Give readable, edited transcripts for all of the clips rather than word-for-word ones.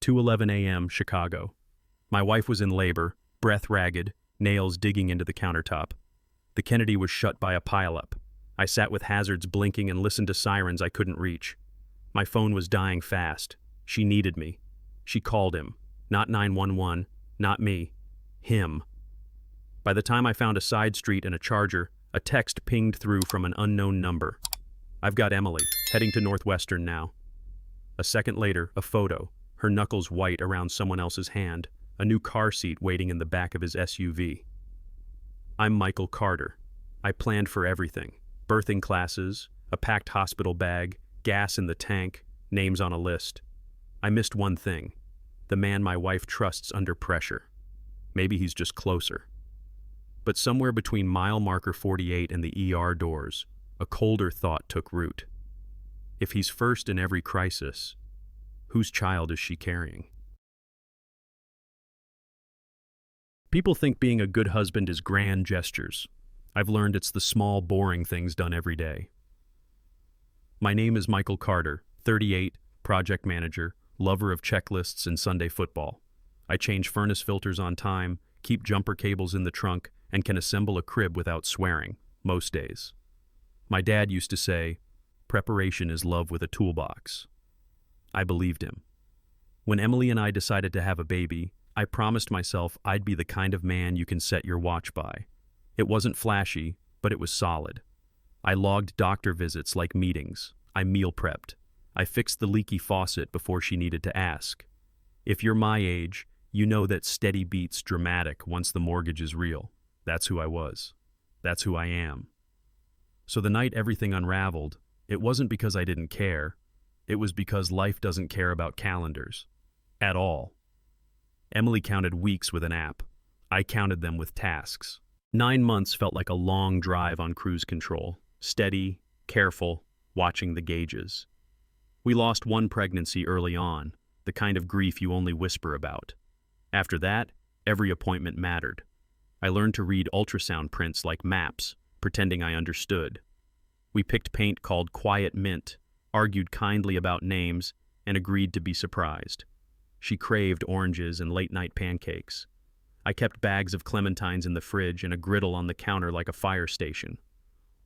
2:11 a.m., Chicago. My wife was in labor, breath ragged, nails digging into the countertop. The Kennedy was shut by a pileup. I sat with hazards blinking and listened to sirens I couldn't reach. My phone was dying fast. She needed me. She called him. Not 911, not me. Him. By the time I found a side street and a charger, a text pinged through from an unknown number. I've got Emily, heading to Northwestern now. A second later, a photo, her knuckles white around someone else's hand, a new car seat waiting in the back of his SUV. I'm Michael Carter. I planned for everything. Birthing classes, a packed hospital bag, gas in the tank, names on a list. I missed one thing. The man my wife trusts under pressure. Maybe he's just closer. But somewhere between mile marker 48 and the ER doors, a colder thought took root. If he's first in every crisis, whose child is she carrying? People think being a good husband is grand gestures. I've learned it's the small, boring things done every day. My name is Michael Carter, 38, project manager, lover of checklists and Sunday football. I change furnace filters on time, keep jumper cables in the trunk, and can assemble a crib without swearing, most days. My dad used to say, "Preparation is love with a toolbox." I believed him. When Emily and I decided to have a baby, I promised myself I'd be the kind of man you can set your watch by. It wasn't flashy, but it was solid. I logged doctor visits like meetings. I meal prepped. I fixed the leaky faucet before she needed to ask. If you're my age, you know that steady beats dramatic once the mortgage is real. That's who I was. That's who I am. So the night everything unraveled, it wasn't because I didn't care. It was because life doesn't care about calendars. At all. Emily counted weeks with an app. I counted them with tasks. 9 months felt like a long drive on cruise control. Steady, careful, watching the gauges. We lost one pregnancy early on, the kind of grief you only whisper about. After that, every appointment mattered. I learned to read ultrasound prints like maps, pretending I understood. We picked paint called Quiet Mint, argued kindly about names, and agreed to be surprised. She craved oranges and late-night pancakes. I kept bags of clementines in the fridge and a griddle on the counter like a fire station.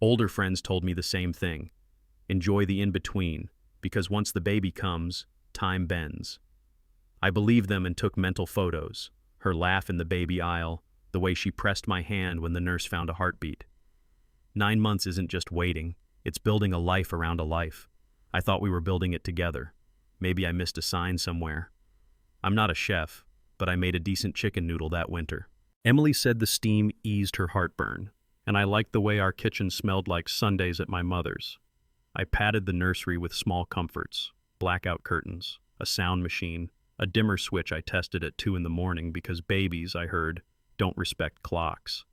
Older friends told me the same thing. Enjoy the in-between, because once the baby comes, time bends. I believed them and took mental photos, her laugh in the baby aisle, the way she pressed my hand when the nurse found a heartbeat. 9 months isn't just waiting, it's building a life around a life. I thought we were building it together. Maybe I missed a sign somewhere. I'm not a chef, but I made a decent chicken noodle that winter. Emily said the steam eased her heartburn, and I liked the way our kitchen smelled like Sundays at my mother's. I padded the nursery with small comforts, blackout curtains, a sound machine, a dimmer switch I tested at 2 in the morning because babies, I heard, don't respect clocks.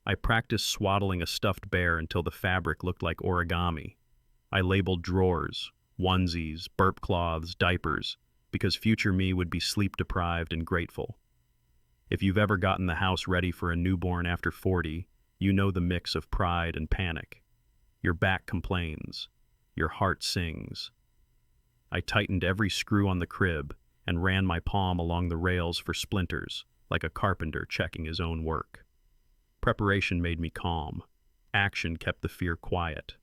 I practiced swaddling a stuffed bear until the fabric looked like origami. I labeled drawers, onesies, burp cloths, diapers, because future me would be sleep-deprived and grateful. If you've ever gotten the house ready for a newborn after 40, you know the mix of pride and panic. Your back complains. Your heart sings. I tightened every screw on the crib and ran my palm along the rails for splinters, like a carpenter checking his own work. Preparation made me calm. Action kept the fear quiet.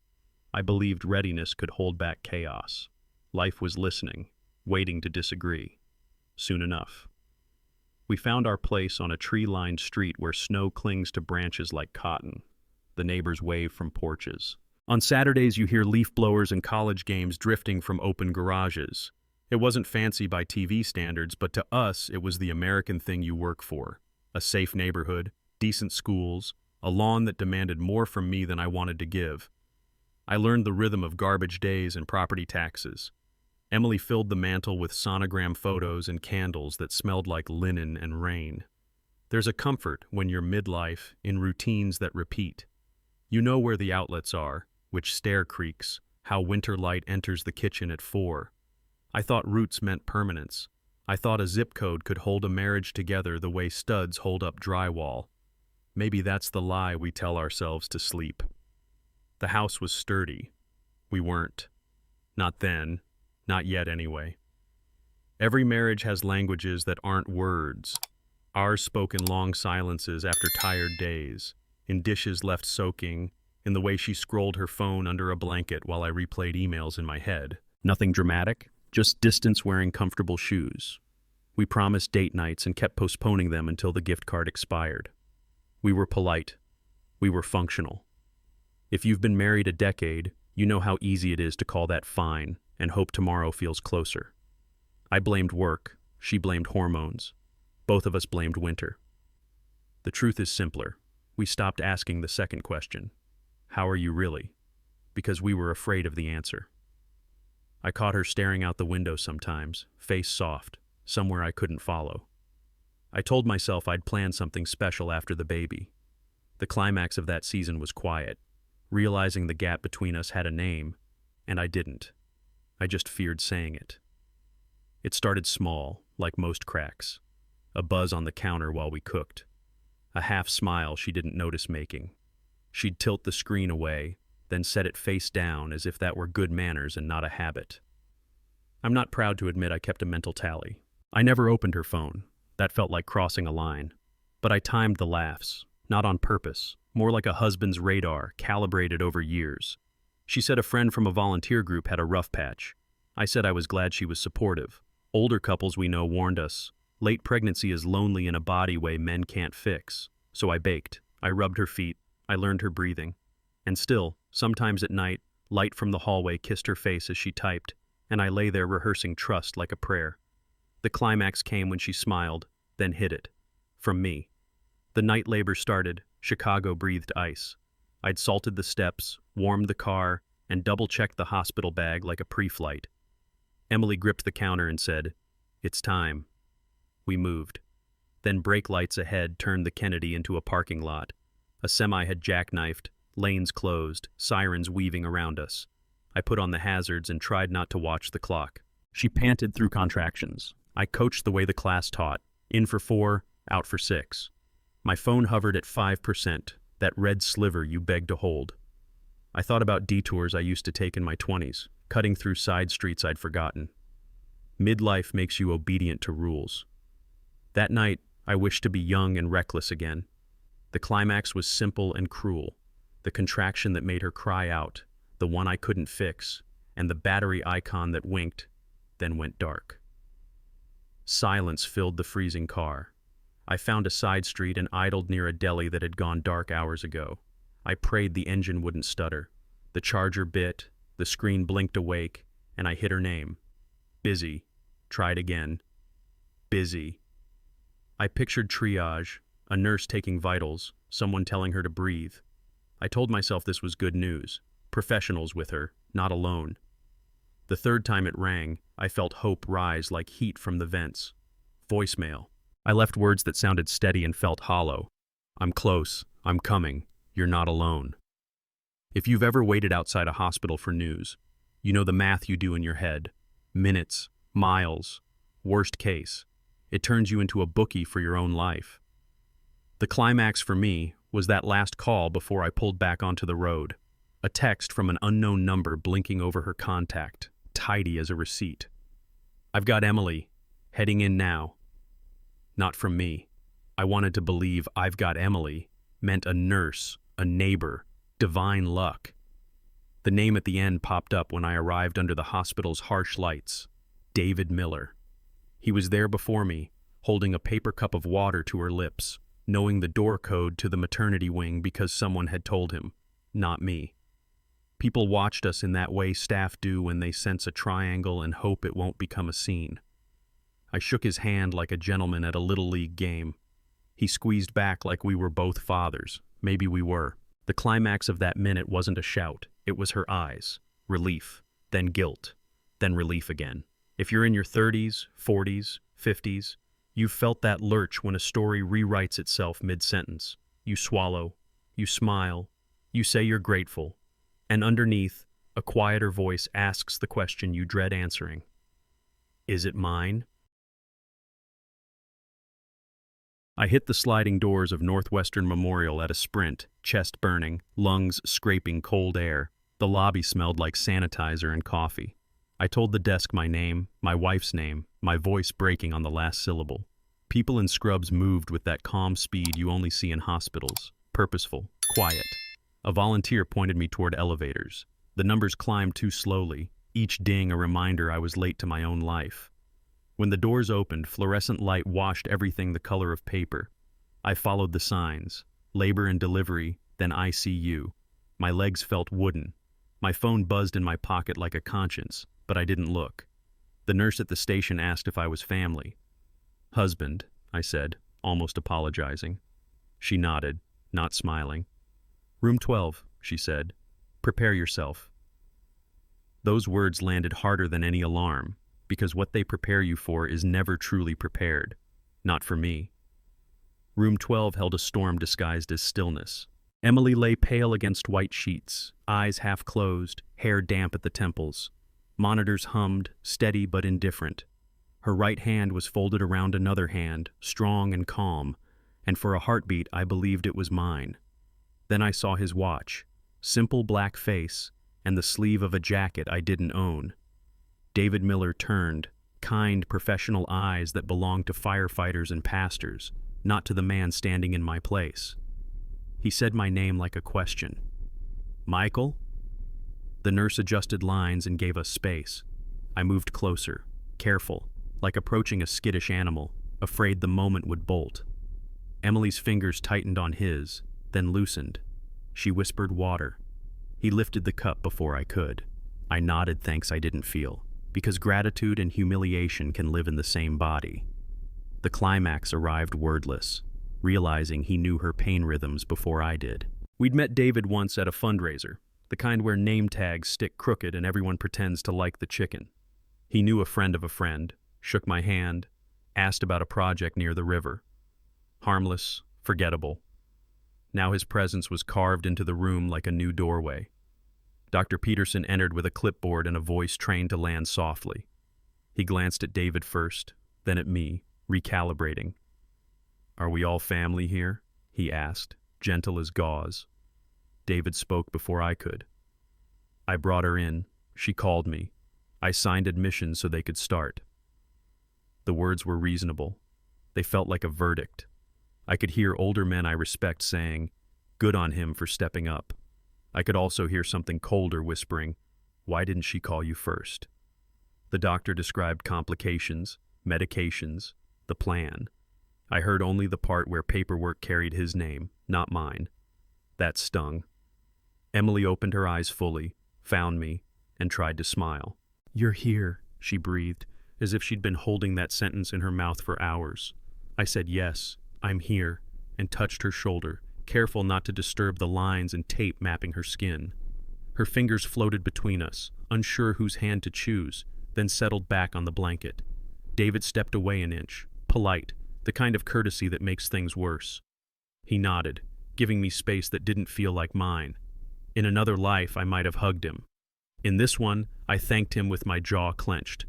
I believed readiness could hold back chaos. Life was listening, waiting to disagree. Soon enough. We found our place on a tree-lined street where snow clings to branches like cotton. The neighbors wave from porches. On Saturdays, you hear leaf blowers and college games drifting from open garages. It wasn't fancy by TV standards, but to us, it was the American thing you work for. A safe neighborhood, decent schools, a lawn that demanded more from me than I wanted to give. I learned the rhythm of garbage days and property taxes. Emily filled the mantel with sonogram photos and candles that smelled like linen and rain. There's a comfort when you're midlife in routines that repeat. You know where the outlets are, which stair creaks, how winter light enters the kitchen at 4. I thought roots meant permanence. I thought a zip code could hold a marriage together the way studs hold up drywall. Maybe that's the lie we tell ourselves to sleep. The house was sturdy. We weren't. Not then. Not yet, anyway. Every marriage has languages that aren't words. Ours spoke in long silences after tired days, in dishes left soaking, in the way she scrolled her phone under a blanket while I replayed emails in my head. Nothing dramatic, just distance wearing comfortable shoes. We promised date nights and kept postponing them until the gift card expired. We were polite. We were functional. If you've been married a decade, you know how easy it is to call that fine and hope tomorrow feels closer. I blamed work, she blamed hormones. Both of us blamed winter. The truth is simpler. We stopped asking the second question. How are you really? Because we were afraid of the answer. I caught her staring out the window sometimes, face soft, somewhere I couldn't follow. I told myself I'd plan something special after the baby. The climax of that season was quiet, realizing the gap between us had a name, and I didn't. I just feared saying it. It started small, like most cracks. A buzz on the counter while we cooked. A half smile she didn't notice making. She'd tilt the screen away, then set it face down as if that were good manners and not a habit. I'm not proud to admit I kept a mental tally. I never opened her phone. That felt like crossing a line. But I timed the laughs, not on purpose, more like a husband's radar, calibrated over years. She said a friend from a volunteer group had a rough patch. I said I was glad she was supportive. Older couples we know warned us, late pregnancy is lonely in a body way men can't fix. So I baked. I rubbed her feet. I learned her breathing. And still, sometimes at night, light from the hallway kissed her face as she typed, and I lay there rehearsing trust like a prayer. The climax came when she smiled, then hid it. From me. The night labor started. Chicago breathed ice. I'd salted the steps, warmed the car, and double-checked the hospital bag like a pre-flight. Emily gripped the counter and said, "It's time." We moved. Then brake lights ahead turned the Kennedy into a parking lot. A semi had jackknifed, lanes closed, sirens weaving around us. I put on the hazards and tried not to watch the clock. She panted through contractions. I coached the way the class taught. In for 4, out for 6. My phone hovered at 5%, that red sliver you begged to hold. I thought about detours I used to take in my 20s, cutting through side streets I'd forgotten. Midlife makes you obedient to rules. That night, I wished to be young and reckless again. The climax was simple and cruel. The contraction that made her cry out, the one I couldn't fix, and the battery icon that winked, then went dark. Silence filled the freezing car. I found a side street and idled near a deli that had gone dark hours ago. I prayed the engine wouldn't stutter. The charger bit, the screen blinked awake, and I hit her name. Busy. Tried again. Busy. I pictured triage, a nurse taking vitals, someone telling her to breathe. I told myself this was good news. Professionals with her, not alone. The third time it rang, I felt hope rise like heat from the vents. Voicemail. I left words that sounded steady and felt hollow. I'm close. I'm coming. You're not alone. If you've ever waited outside a hospital for news, you know the math you do in your head. Minutes, miles, worst case. It turns you into a bookie for your own life. The climax for me was that last call before I pulled back onto the road. A text from an unknown number blinking over her contact, tidy as a receipt. I've got Emily. Heading in now. Not from me. I wanted to believe I've got Emily meant a nurse, a neighbor, divine luck. The name at the end popped up when I arrived under the hospital's harsh lights. David Miller. He was there before me, holding a paper cup of water to her lips, knowing the door code to the maternity wing because someone had told him, not me. People watched us in that way staff do when they sense a triangle and hope it won't become a scene. I shook his hand like a gentleman at a Little League game. He squeezed back like we were both fathers. Maybe we were. The climax of that minute wasn't a shout. It was her eyes. Relief. Then guilt. Then relief again. If you're in your 30s, 40s, 50s, you've felt that lurch when a story rewrites itself mid-sentence. You swallow. You smile. You say you're grateful. And underneath, a quieter voice asks the question you dread answering. Is it mine? I hit the sliding doors of Northwestern Memorial at a sprint, chest burning, lungs scraping cold air. The lobby smelled like sanitizer and coffee. I told the desk my name, my wife's name, my voice breaking on the last syllable. People in scrubs moved with that calm speed you only see in hospitals. Purposeful, quiet. A volunteer pointed me toward elevators. The numbers climbed too slowly, each ding a reminder I was late to my own life. When the doors opened, fluorescent light washed everything the color of paper. I followed the signs. Labor and delivery, then ICU. My legs felt wooden. My phone buzzed in my pocket like a conscience, but I didn't look. The nurse at the station asked if I was family. "Husband," I said, almost apologizing. She nodded, not smiling. "Room 12, she said. "Prepare yourself." Those words landed harder than any alarm, because what they prepare you for is never truly prepared. Not for me. Room 12 held a storm disguised as stillness. Emily lay pale against white sheets, eyes half closed, hair damp at the temples. Monitors hummed, steady but indifferent. Her right hand was folded around another hand, strong and calm, and for a heartbeat I believed it was mine. Then I saw his watch, simple black face, and the sleeve of a jacket I didn't own. David Miller turned, kind, professional eyes that belonged to firefighters and pastors, not to the man standing in my place. He said my name like a question. "Michael?" The nurse adjusted lines and gave us space. I moved closer, careful, like approaching a skittish animal, afraid the moment would bolt. Emily's fingers tightened on his, then loosened. She whispered water. He lifted the cup before I could. I nodded thanks I didn't feel, because gratitude and humiliation can live in the same body. The climax arrived wordless, realizing he knew her pain rhythms before I did. We'd met David once at a fundraiser, the kind where name tags stick crooked and everyone pretends to like the chicken. He knew a friend of a friend, shook my hand, asked about a project near the river. Harmless, forgettable. Now his presence was carved into the room like a new doorway. Dr. Peterson entered with a clipboard and a voice trained to land softly. He glanced at David first, then at me, recalibrating. "Are we all family here?" he asked, gentle as gauze. David spoke before I could. "I brought her in. She called me. I signed admission so they could start." The words were reasonable. They felt like a verdict. I could hear older men I respect saying, "Good on him for stepping up." I could also hear something colder whispering, "Why didn't she call you first?" The doctor described complications, medications, the plan. I heard only the part where paperwork carried his name, not mine. That stung. Emily opened her eyes fully, found me, and tried to smile. "You're here," she breathed, as if she'd been holding that sentence in her mouth for hours. I said, "Yes, I'm here," and touched her shoulder, careful not to disturb the lines and tape mapping her skin. Her fingers floated between us, unsure whose hand to choose, then settled back on the blanket. David stepped away an inch, polite, the kind of courtesy that makes things worse. He nodded, giving me space that didn't feel like mine. In another life, I might have hugged him. In this one, I thanked him with my jaw clenched.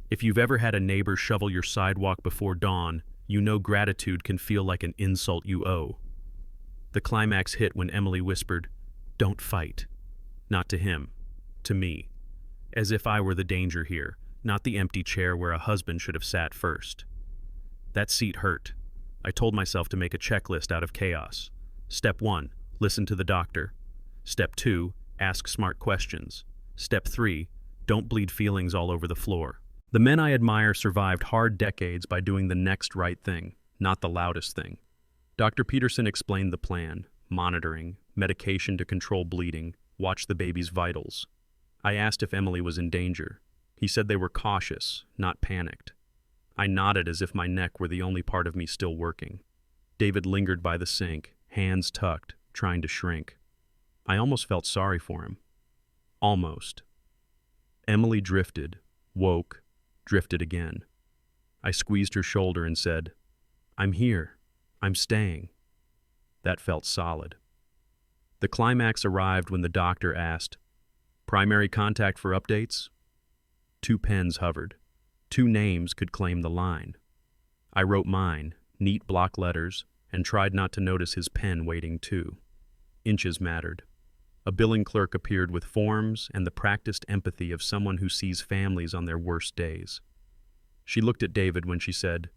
If you've ever had a neighbor shovel your sidewalk before dawn, you know gratitude can feel like an insult you owe. The climax hit when Emily whispered, "Don't fight." Not to him, to me. As if I were the danger here, not the empty chair where a husband should have sat first. That seat hurt. I told myself to make a checklist out of chaos. Step 1, listen to the doctor. Step 2, ask smart questions. Step 3, don't bleed feelings all over the floor. The men I admire survived hard decades by doing the next right thing, not the loudest thing. Dr. Peterson explained the plan: monitoring, medication to control bleeding, watch the baby's vitals. I asked if Emily was in danger. He said they were cautious, not panicked. I nodded as if my neck were the only part of me still working. David lingered by the sink, hands tucked, trying to shrink. I almost felt sorry for him. Almost. Emily drifted, woke, drifted again. I squeezed her shoulder and said, "I'm here. I'm staying." That felt solid. The climax arrived when the doctor asked, "Primary contact for updates?" 2 pens hovered. 2 names could claim the line. I wrote mine, neat block letters, and tried not to notice his pen waiting too. Inches mattered. A billing clerk appeared with forms and the practiced empathy of someone who sees families on their worst days. She looked at David when she said,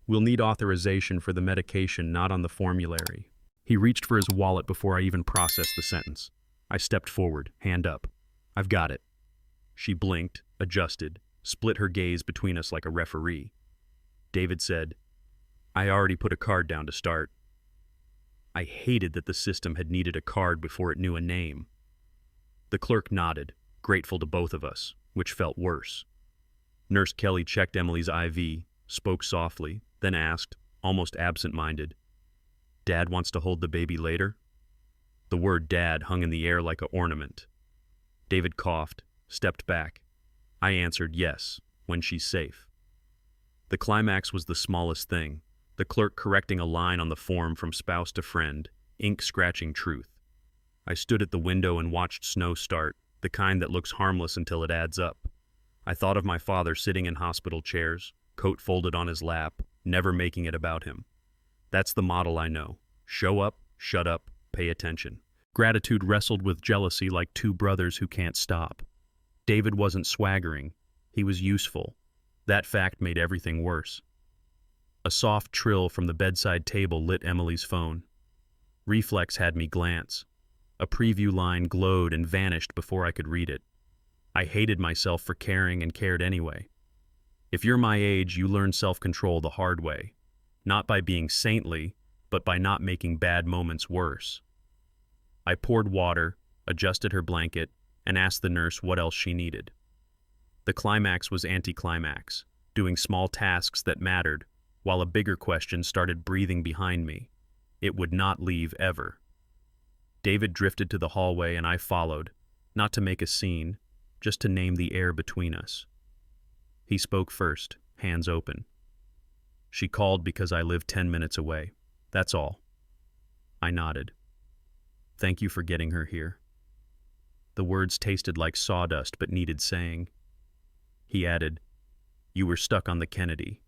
"We'll need authorization for the medication not on the formulary." He reached for his wallet before I even processed the sentence. I stepped forward, hand up. "I've got it." She blinked, adjusted, split her gaze between us like a referee. David said, "I already put a card down to start." I hated that the system had needed a card before it knew a name. The clerk nodded, grateful to both of us, which felt worse. Nurse Kelly checked Emily's IV, spoke softly, then asked, almost absent-minded, "Dad wants to hold the baby later?" The word "dad" hung in the air like an ornament. David coughed, stepped back. I answered yes, when she's safe. The climax was the smallest thing, the clerk correcting a line on the form from spouse to friend, ink scratching truth. I stood at the window and watched snow start, the kind that looks harmless until it adds up. I thought of my father sitting in hospital chairs, coat folded on his lap, never making it about him. That's the model I know. Show up, shut up, pay attention. Gratitude wrestled with jealousy like two brothers who can't stop. David wasn't swaggering. He was useful. That fact made everything worse. A soft trill from the bedside table lit Emily's phone. Reflex had me glance. A preview line glowed and vanished before I could read it. I hated myself for caring and cared anyway. If you're my age, you learn self-control the hard way. Not by being saintly, but by not making bad moments worse. I poured water, adjusted her blanket, and asked the nurse what else she needed. The climax was anticlimax, doing small tasks that mattered, while a bigger question started breathing behind me. It would not leave ever. David drifted to the hallway and I followed, not to make a scene, just to name the air between us. He spoke first, hands open. "She called because I live 10 minutes away. That's all." I nodded. "Thank you for getting her here." The words tasted like sawdust but needed saying. He added, "You were stuck on the Kennedy.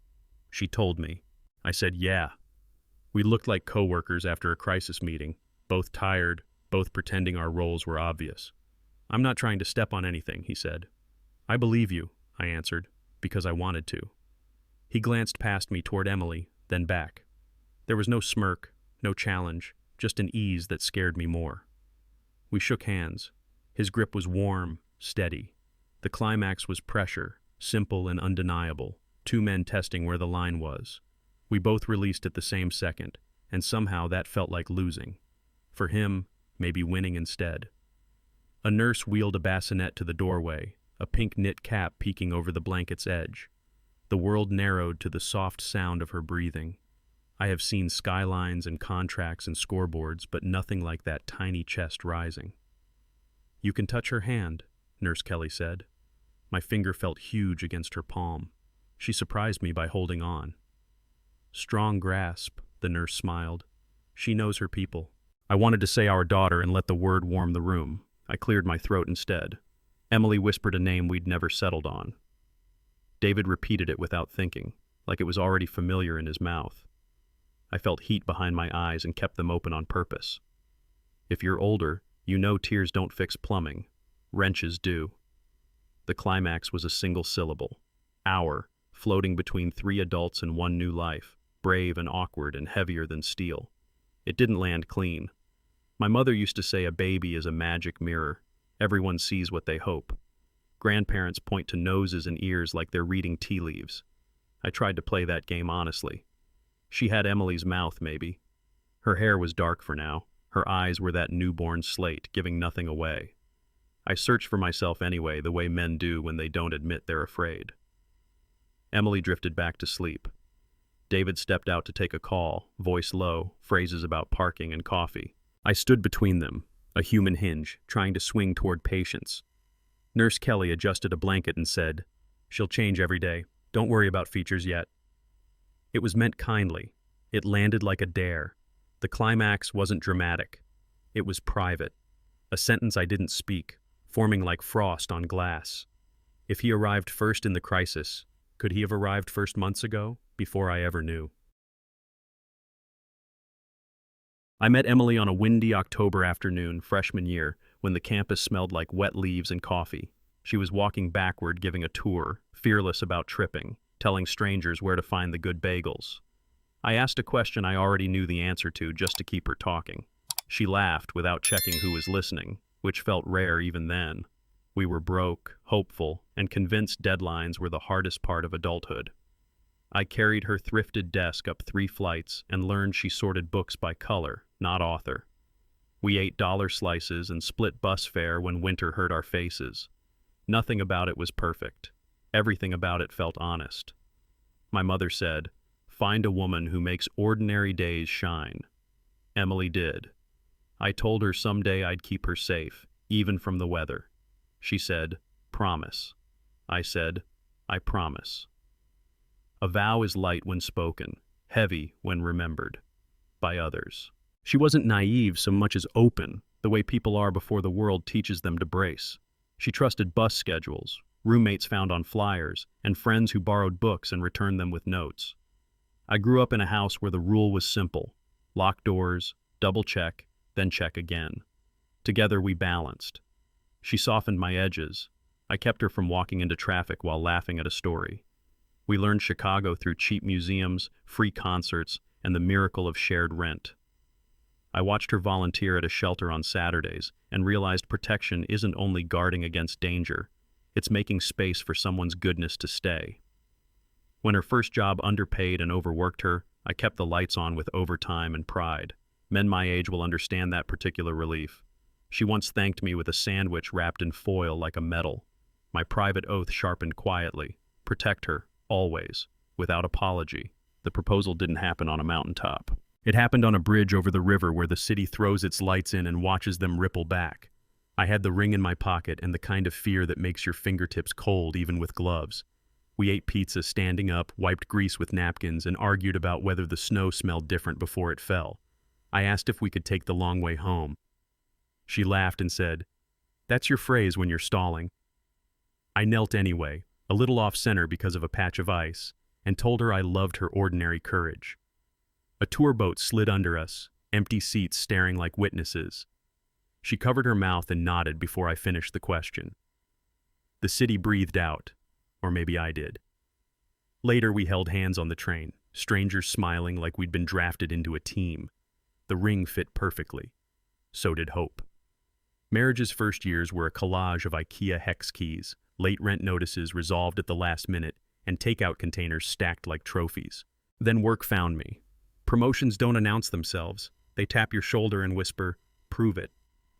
She told me." I said, "Yeah." We looked like coworkers after a crisis meeting, both tired, both pretending our roles were obvious. "I'm not trying to step on anything," he said. "I believe you," I answered, because I wanted to. He glanced past me toward Emily, then back. There was no smirk, no challenge, just an ease that scared me more. We shook hands. His grip was warm, steady. The climax was pressure, simple and undeniable, two men testing where the line was. We both released at the same second, and somehow that felt like losing. For him, maybe winning instead. A nurse wheeled a bassinet to the doorway, a pink knit cap peeking over the blanket's edge. The world narrowed to the soft sound of her breathing. I have seen skylines and contracts and scoreboards, but nothing like that tiny chest rising. "You can touch her hand," Nurse Kelly said. My finger felt huge against her palm. She surprised me by holding on. "Strong grasp," the nurse smiled. "She knows her people." I wanted to say our daughter and let the word warm the room. I cleared my throat instead. Emily whispered a name we'd never settled on. David repeated it without thinking, like it was already familiar in his mouth. I felt heat behind my eyes and kept them open on purpose. If you're older, you know tears don't fix plumbing. Wrenches do. The climax was a single syllable. Our, floating between 3 adults and 1 new life, brave and awkward and heavier than steel. It didn't land clean. My mother used to say a baby is a magic mirror. Everyone sees what they hope. Grandparents point to noses and ears like they're reading tea leaves. I tried to play that game honestly. She had Emily's mouth, maybe. Her hair was dark for now. Her eyes were that newborn slate, giving nothing away. I searched for myself anyway, the way men do when they don't admit they're afraid. Emily drifted back to sleep. David stepped out to take a call, voice low, phrases about parking and coffee. I stood between them, a human hinge, trying to swing toward patience. Nurse Kelly adjusted a blanket and said, "She'll change every day. Don't worry about features yet." It was meant kindly. It landed like a dare. The climax wasn't dramatic. It was private. A sentence I didn't speak, forming like frost on glass. If he arrived first in the crisis, could he have arrived first months ago, before I ever knew? I met Emily on a windy October afternoon, freshman year, when the campus smelled like wet leaves and coffee. She was walking backward, giving a tour, fearless about tripping. telling strangers where to find the good bagels. I asked a question I already knew the answer to just to keep her talking. She laughed without checking who was listening, which felt rare even then. We were broke, hopeful, and convinced deadlines were the hardest part of adulthood. I carried her thrifted desk up 3 flights and learned she sorted books by color, not author. We ate dollar slices and split bus fare when winter hurt our faces. Nothing about it was perfect. Everything about it felt honest. My mother said, "Find a woman who makes ordinary days shine." Emily did. I told her someday I'd keep her safe, even from the weather. She said, "Promise." I said, "I promise." A vow is light when spoken, heavy when remembered by others. She wasn't naive so much as open, the way people are before the world teaches them to brace. She trusted bus schedules, roommates found on flyers, and friends who borrowed books and returned them with notes. I grew up in a house where the rule was simple: lock doors, double check, then check again. Together we balanced. She softened my edges. I kept her from walking into traffic while laughing at a story. We learned Chicago through cheap museums, free concerts, and the miracle of shared rent. I watched her volunteer at a shelter on Saturdays and realized protection isn't only guarding against danger, it's making space for someone's goodness to stay. When her first job underpaid and overworked her, I kept the lights on with overtime and pride. Men my age will understand that particular relief. She once thanked me with a sandwich wrapped in foil like a medal. My private oath sharpened quietly. Protect her, always, without apology. The proposal didn't happen on a mountaintop. It happened on a bridge over the river where the city throws its lights in and watches them ripple back. I had the ring in my pocket and the kind of fear that makes your fingertips cold even with gloves. We ate pizza standing up, wiped grease with napkins, and argued about whether the snow smelled different before it fell. I asked if we could take the long way home. She laughed and said, "That's your phrase when you're stalling." I knelt anyway, a little off-center because of a patch of ice, and told her I loved her ordinary courage. A tour boat slid under us, empty seats staring like witnesses. She covered her mouth and nodded before I finished the question. The city breathed out, or maybe I did. Later we held hands on the train, strangers smiling like we'd been drafted into a team. The ring fit perfectly. So did hope. Marriage's first years were a collage of IKEA hex keys, late rent notices resolved at the last minute, and takeout containers stacked like trophies. Then work found me. Promotions don't announce themselves. They tap your shoulder and whisper, "Prove it."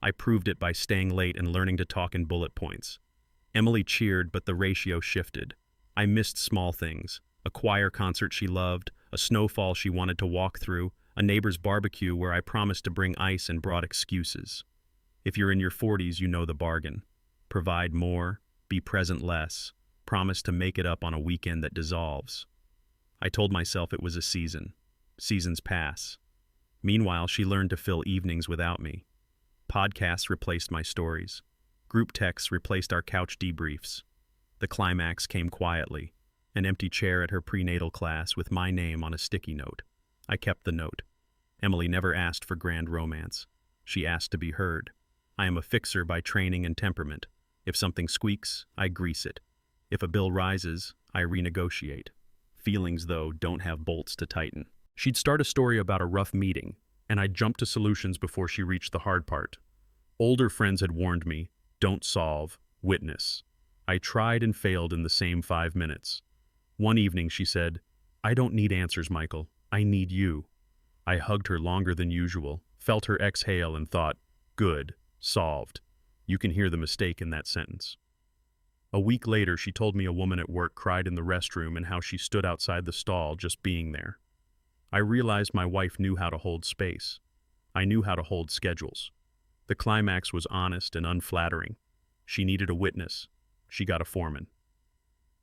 I proved it by staying late and learning to talk in bullet points. Emily cheered, but the ratio shifted. I missed small things: a choir concert she loved, a snowfall she wanted to walk through, a neighbor's barbecue where I promised to bring ice and brought excuses. If you're in your 40s, you know the bargain. Provide more, be present less, promise to make it up on a weekend that dissolves. I told myself it was a season. Seasons pass. Meanwhile, she learned to fill evenings without me. Podcasts replaced my stories. Group texts replaced our couch debriefs. The climax came quietly, an empty chair at her prenatal class with my name on a sticky note. I kept the note. Emily never asked for grand romance. She asked to be heard. I am a fixer by training and temperament. If something squeaks, I grease it. If a bill rises, I renegotiate. Feelings, though, don't have bolts to tighten. She'd start a story about a rough meeting, and I'd jump to solutions before she reached the hard part. Older friends had warned me, don't solve, witness. I tried and failed in the same 5 minutes. One evening she said, "I don't need answers, Michael. I need you." I hugged her longer than usual, felt her exhale and thought, good, solved. You can hear the mistake in that sentence. A week later, she told me a woman at work cried in the restroom and how she stood outside the stall just being there. I realized my wife knew how to hold space. I knew how to hold schedules. The climax was honest and unflattering. She needed a witness. She got a foreman.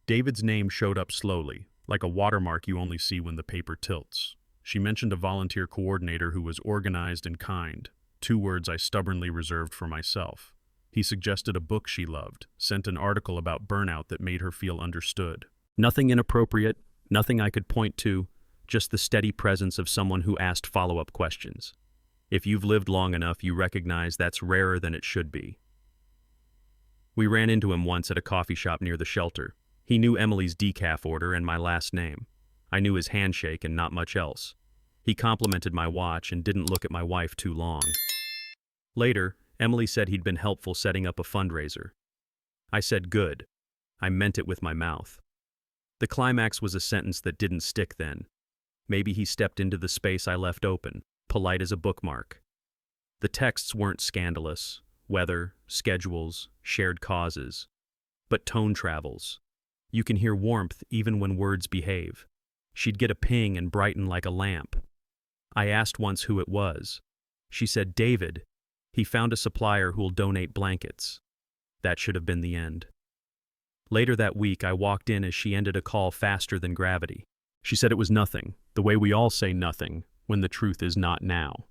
David's name showed up slowly, like a watermark you only see when the paper tilts. She mentioned a volunteer coordinator who was organized and kind, 2 words I stubbornly reserved for myself. He suggested a book she loved, sent an article about burnout that made her feel understood. Nothing inappropriate, nothing I could point to, just the steady presence of someone who asked follow-up questions. If you've lived long enough, you recognize that's rarer than it should be. We ran into him once at a coffee shop near the shelter. He knew Emily's decaf order and my last name. I knew his handshake and not much else. He complimented my watch and didn't look at my wife too long. Later, Emily said he'd been helpful setting up a fundraiser. I said good. I meant it with my mouth. The climax was a sentence that didn't stick then. Maybe he stepped into the space I left open, polite as a bookmark. The texts weren't scandalous, weather, schedules, shared causes, but tone travels. You can hear warmth even when words behave. She'd get a ping and brighten like a lamp. I asked once who it was. She said, David. He found a supplier who'll donate blankets. That should have been the end. Later that week, I walked in as she ended a call faster than gravity. She said it was nothing, the way we all say nothing, when the truth is not now.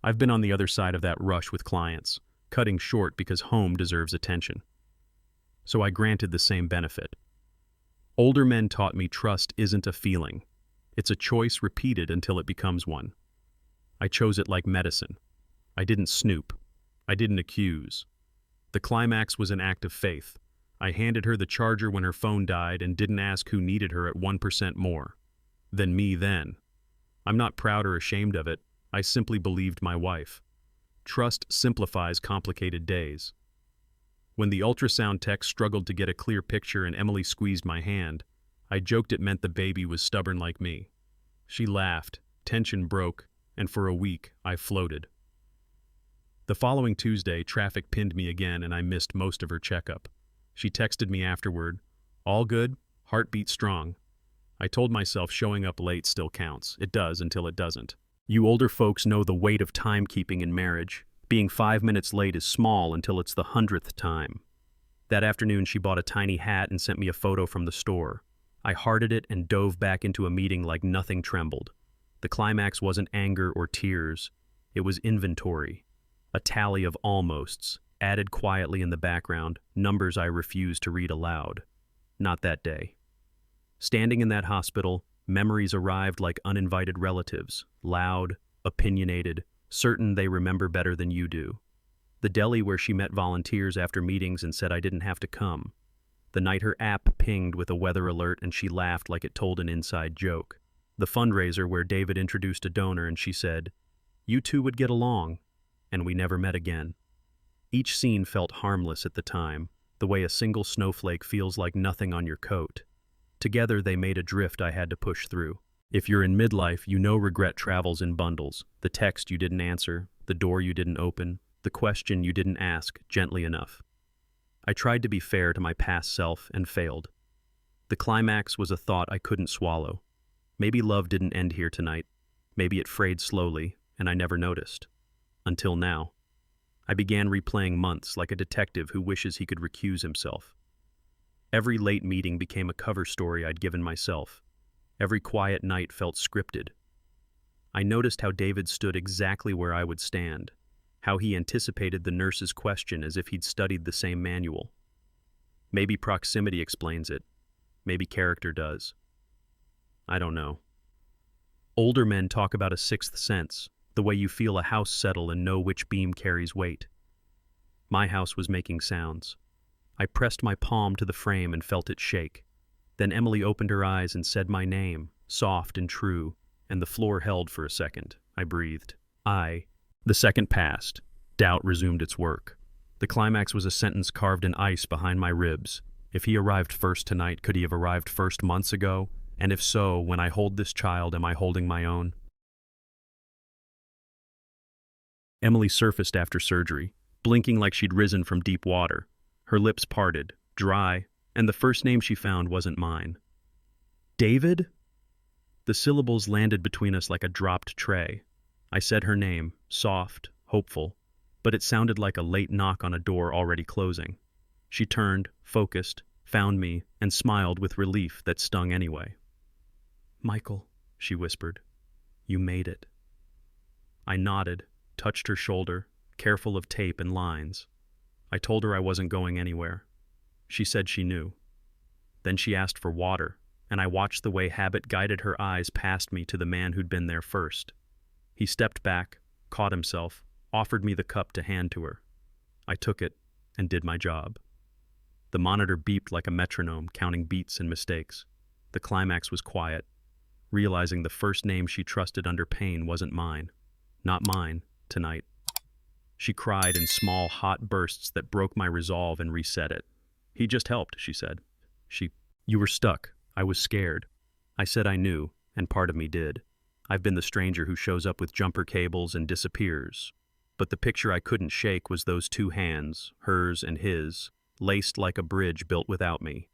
I've been on the other side of that rush with clients, cutting short because home deserves attention. So I granted the same benefit. Older men taught me trust isn't a feeling. It's a choice repeated until it becomes one. I chose it like medicine. I didn't snoop. I didn't accuse. The climax was an act of faith. I handed her the charger when her phone died and didn't ask who needed her at 1% more. Than me then. I'm not proud or ashamed of it. I simply believed my wife. Trust simplifies complicated days. When the ultrasound tech struggled to get a clear picture and Emily squeezed my hand, I joked it meant the baby was stubborn like me. She laughed, tension broke, and for a week I floated. The following Tuesday, traffic pinned me again and I missed most of her checkup. She texted me afterward, all good, heartbeat strong. I told myself showing up late still counts. It does until it doesn't. You older folks know the weight of timekeeping in marriage. Being 5 minutes late is small until it's the 100th time. That afternoon, she bought a tiny hat and sent me a photo from the store. I hearted it and dove back into a meeting like nothing trembled. The climax wasn't anger or tears. It was inventory. A tally of almosts, added quietly in the background, numbers I refused to read aloud. Not that day. Standing in that hospital, memories arrived like uninvited relatives, loud, opinionated, certain they remember better than you do. The deli where she met volunteers after meetings and said I didn't have to come. The night her app pinged with a weather alert and she laughed like it told an inside joke. The fundraiser where David introduced a donor and she said, "You two would get along," and we never met again. Each scene felt harmless at the time, the way a single snowflake feels like nothing on your coat. Together they made a drift I had to push through. If you're in midlife, you know regret travels in bundles. The text you didn't answer, the door you didn't open, the question you didn't ask gently enough. I tried to be fair to my past self and failed. The climax was a thought I couldn't swallow. Maybe love didn't end here tonight. Maybe it frayed slowly, and I never noticed. Until now. I began replaying months like a detective who wishes he could recuse himself. Every late meeting became a cover story I'd given myself. Every quiet night felt scripted. I noticed how David stood exactly where I would stand, how he anticipated the nurse's question as if he'd studied the same manual. Maybe proximity explains it. Maybe character does. I don't know. Older men talk about a sixth sense, the way you feel a house settle and know which beam carries weight. My house was making sounds. I pressed my palm to the frame and felt it shake. Then Emily opened her eyes and said my name, soft and true, and the floor held for a second. I breathed. The second passed. Doubt resumed its work. The climax was a sentence carved in ice behind my ribs. If he arrived first tonight, could he have arrived first months ago? And if so, when I hold this child, am I holding my own? Emily surfaced after surgery, blinking like she'd risen from deep water. Her lips parted, dry, and the first name she found wasn't mine. David? The syllables landed between us like a dropped tray. I said her name, soft, hopeful, but it sounded like a late knock on a door already closing. She turned, focused, found me, and smiled with relief that stung anyway. "Michael," she whispered, "you made it." I nodded, touched her shoulder, careful of tape and lines. I told her I wasn't going anywhere. She said she knew. Then she asked for water, and I watched the way habit guided her eyes past me to the man who'd been there first. He stepped back, caught himself, offered me the cup to hand to her. I took it and did my job. The monitor beeped like a metronome, counting beats and mistakes. The climax was quiet, realizing the first name she trusted under pain wasn't mine. Not mine, tonight. She cried in small, hot bursts that broke my resolve and reset it. "He just helped," she said. You were stuck. I was scared. I said I knew, and part of me did. I've been the stranger who shows up with jumper cables and disappears. But the picture I couldn't shake was those two hands, hers and his, laced like a bridge built without me.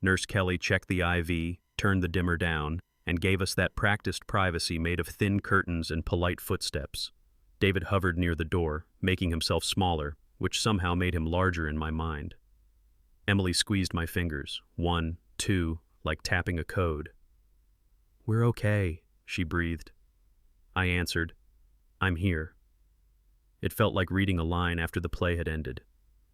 Nurse Kelly checked the IV, turned the dimmer down, and gave us that practiced privacy made of thin curtains and polite footsteps. David hovered near the door, making himself smaller, which somehow made him larger in my mind. Emily squeezed my fingers, 1, 2, like tapping a code. "We're okay," she breathed. I answered, "I'm here." It felt like reading a line after the play had ended.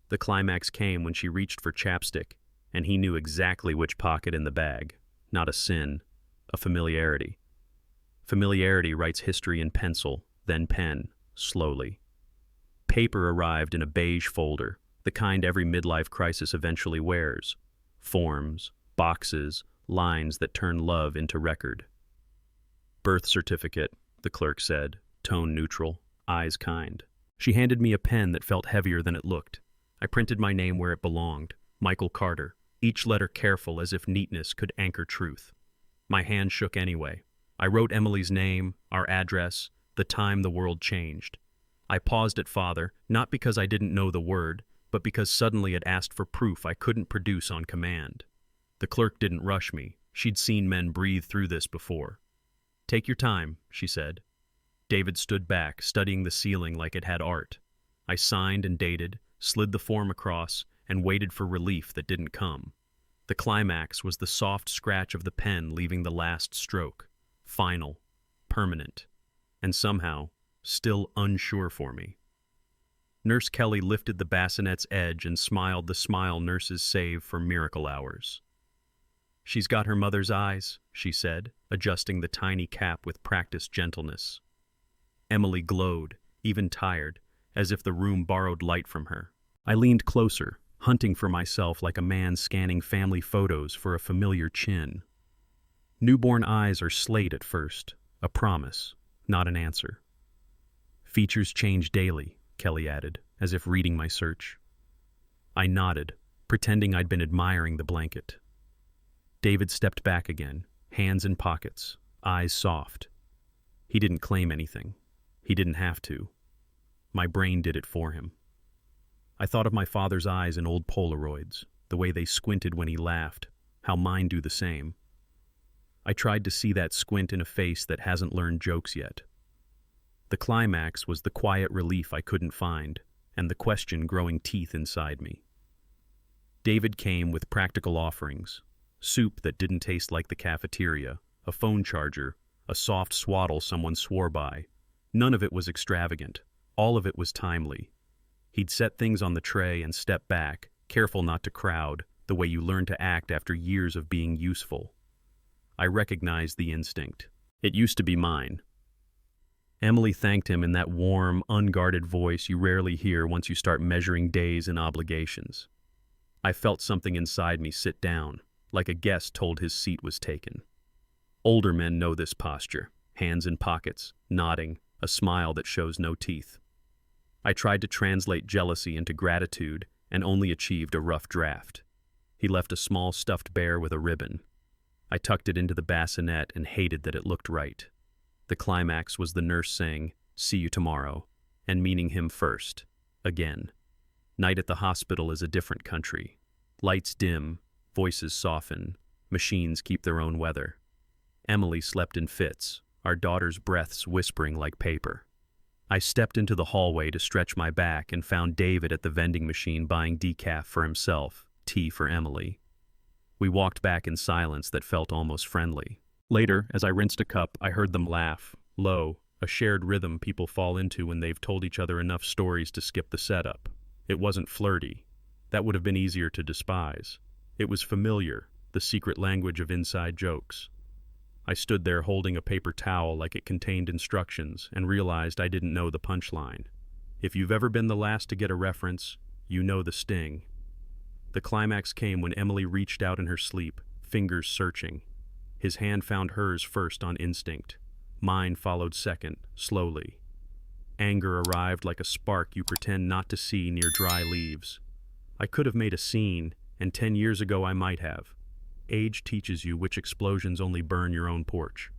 The climax came when she reached for chapstick, and he knew exactly which pocket in the bag. Not a sin, a familiarity. Familiarity writes history in pencil, then pen, slowly. Paper arrived in a beige folder, the kind every midlife crisis eventually wears. Forms, boxes, lines that turn love into record. "Birth certificate," the clerk said, tone neutral, eyes kind. She handed me a pen that felt heavier than it looked. I printed my name where it belonged, Michael Carter, each letter careful as if neatness could anchor truth. My hand shook anyway. I wrote Emily's name, our address, the time the world changed. I paused at father, not because I didn't know the word, but because suddenly it asked for proof I couldn't produce on command. The clerk didn't rush me. She'd seen men breathe through this before. "Take your time," she said. David stood back, studying the ceiling like it had art. I signed and dated, slid the form across, and waited for relief that didn't come. The climax was the soft scratch of the pen leaving the last stroke. Final, permanent, and somehow still unsure for me. Nurse Kelly lifted the bassinet's edge and smiled the smile nurses save for miracle hours. "She's got her mother's eyes," she said, adjusting the tiny cap with practiced gentleness. Emily glowed, even tired, as if the room borrowed light from her. I leaned closer, hunting for myself like a man scanning family photos for a familiar chin. Newborn eyes are slate at first, a promise, not an answer. "Features change daily," Kelly added, as if reading my search. I nodded, pretending I'd been admiring the blanket. David stepped back again, hands in pockets, eyes soft. He didn't claim anything. He didn't have to. My brain did it for him. I thought of my father's eyes in old Polaroids, the way they squinted when he laughed, how mine do the same. I tried to see that squint in a face that hasn't learned jokes yet. The climax was the quiet relief I couldn't find, and the question growing teeth inside me. David came with practical offerings: soup that didn't taste like the cafeteria, a phone charger, a soft swaddle someone swore by. None of it was extravagant. All of it was timely. He'd set things on the tray and step back, careful not to crowd, the way you learn to act after years of being useful. I recognized the instinct. It used to be mine. Emily thanked him in that warm, unguarded voice you rarely hear once you start measuring days and obligations. I felt something inside me sit down, like a guest told his seat was taken. Older men know this posture, hands in pockets, nodding, a smile that shows no teeth. I tried to translate jealousy into gratitude and only achieved a rough draft. He left a small stuffed bear with a ribbon. I tucked it into the bassinet and hated that it looked right. The climax was the nurse saying, "See you tomorrow," and meaning him first, again. Night at the hospital is a different country. Lights dim, voices soften, machines keep their own weather. Emily slept in fits, our daughter's breaths whispering like paper. I stepped into the hallway to stretch my back and found David at the vending machine buying decaf for himself, tea for Emily. We walked back in silence that felt almost friendly. Later, as I rinsed a cup, I heard them laugh, low, a shared rhythm people fall into when they've told each other enough stories to skip the setup. It wasn't flirty. That would have been easier to despise. It was familiar, the secret language of inside jokes. I stood there holding a paper towel like it contained instructions and realized I didn't know the punchline. If you've ever been the last to get a reference, you know the sting. The climax came when Emily reached out in her sleep, fingers searching. His hand found hers first on instinct. Mine followed second, slowly. Anger arrived like a spark you pretend not to see near dry leaves. I could have made a scene, and 10 years ago I might have. Age teaches you which explosions only burn your own porch.